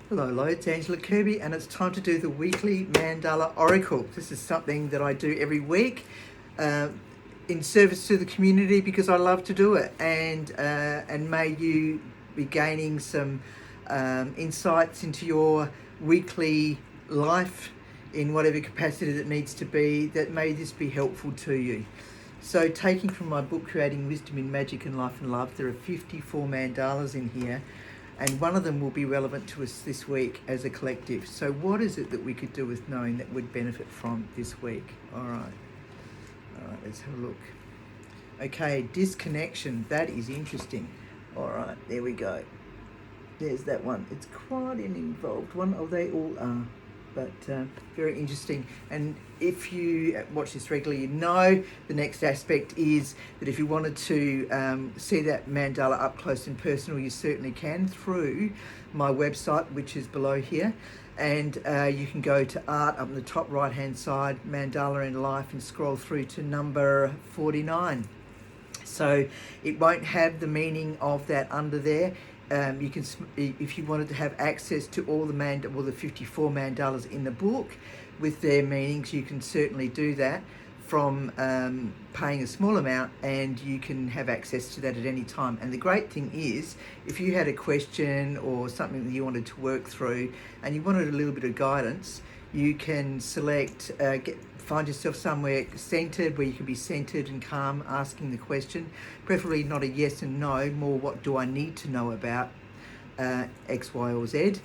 Hello, it's Angela Kirby, and it's time to do the weekly Mandala Oracle. This is something that I do every week in service to the community because I love to do it. And may you be gaining some insights into your weekly life in whatever capacity that needs to be. That may this be helpful to you. So, taking from my book, Creating Wisdom in Magic and Life and Love, there are 54 mandalas in here, and one of them will be relevant to us this week as a collective. So what is it that we could do with knowing that would benefit from this week? All right, let's have a look. Okay, disconnection, that is interesting. All right, there we go. There's that one. It's quite an involved one. Oh, they all are, but very interesting. And if you watch this regularly, you know the next aspect is that if you wanted to see that mandala up close and personal, you certainly can through my website, which is below here. And you can go to art up in the top right hand side, Mandala in Life, and scroll through to number 49. So it won't have the meaning of that under there. You can, if you wanted to have access to all the 54 mandalas in the book with their meanings, you can certainly do that from paying a small amount, and you can have access to that at any time. And the great thing is, if you had a question or something that you wanted to work through and you wanted a little bit of guidance, you can select, find yourself somewhere centered where you can be centered and calm, asking the question, preferably not a yes and no, more what do I need to know about X, Y, or Z,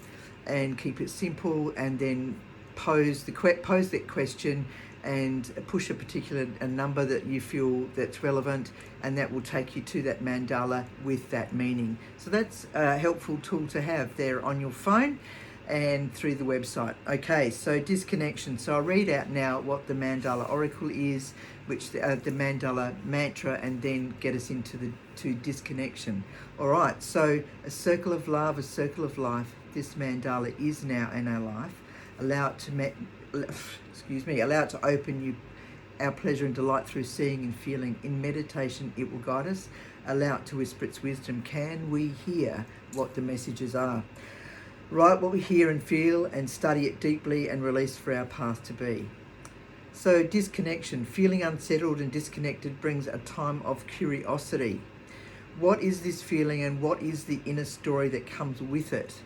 and keep it simple, and then pose that question and push a number that you feel that's relevant, and that will take you to that mandala with that meaning. So that's a helpful tool to have there on your phone and through the website. Okay, so disconnection. So I'll read out now what the Mandala Oracle is, which the Mandala mantra, and then get us into to disconnection. All right, so a circle of love, a circle of life. This mandala is now in our life. Allow it to open you our pleasure and delight through seeing and feeling. In meditation, it will guide us. Allow it to whisper its wisdom. Can we hear what the messages are? Write what we hear and feel, and study it deeply and release for our path to be. So disconnection, feeling unsettled and disconnected, brings a time of curiosity. What is this feeling, and what is the inner story that comes with it?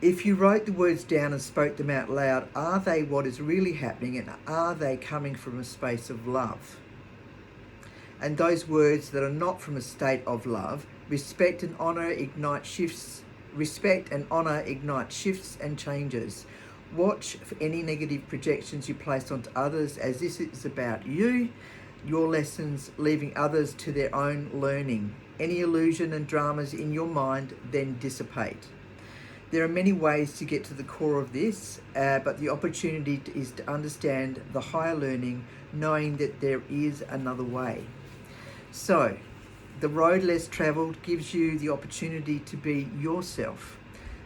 If you wrote the words down and spoke them out loud, are they what is really happening, and are they coming from a space of love? And those words that are not from a state of love, respect and honour ignite shifts and changes. Watch for any negative projections you place onto others, as this is about you, your lessons, leaving others to their own learning. Any illusion and dramas in your mind then dissipate. There are many ways to get to the core of this, but the opportunity is to understand the higher learning, knowing that there is another way. So, the road less travelled gives you the opportunity to be yourself.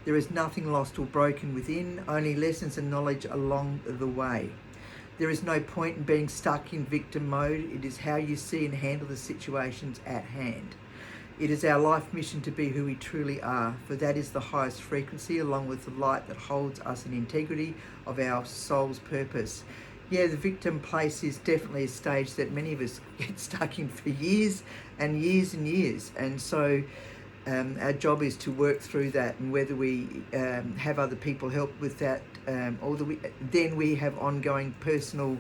There is nothing lost or broken within, only lessons and knowledge along the way. There is no point in being stuck in victim mode. It is how you see and handle the situations at hand. It is our life mission to be who we truly are, for that is the highest frequency, along with the light that holds us in integrity of our soul's purpose. Yeah, the victim place is definitely a stage that many of us get stuck in for years and years and years. And so our job is to work through that, and whether we have other people help with that, then we have ongoing personal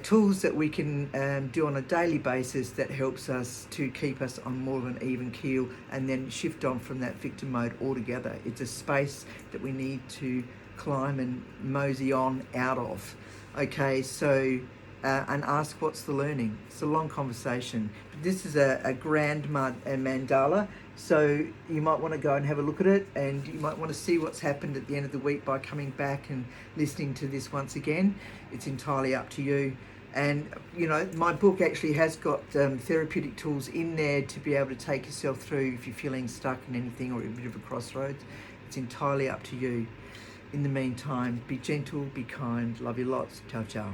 tools that we can do on a daily basis that helps us to keep us on more of an even keel, and then shift on from that victim mode altogether. It's a space that we need to climb and mosey on out of. Okay, so and ask what's the learning. It's a long conversation. But this is a grand mandala, so you might want to go and have a look at it, and you might want to see what's happened at the end of the week by coming back and listening to this once again. It's entirely up to you. And you know, my book actually has got therapeutic tools in there to be able to take yourself through if you're feeling stuck in anything or a bit of a crossroads. It's entirely up to you. In the meantime, be gentle, be kind, love you lots. Ciao, ciao.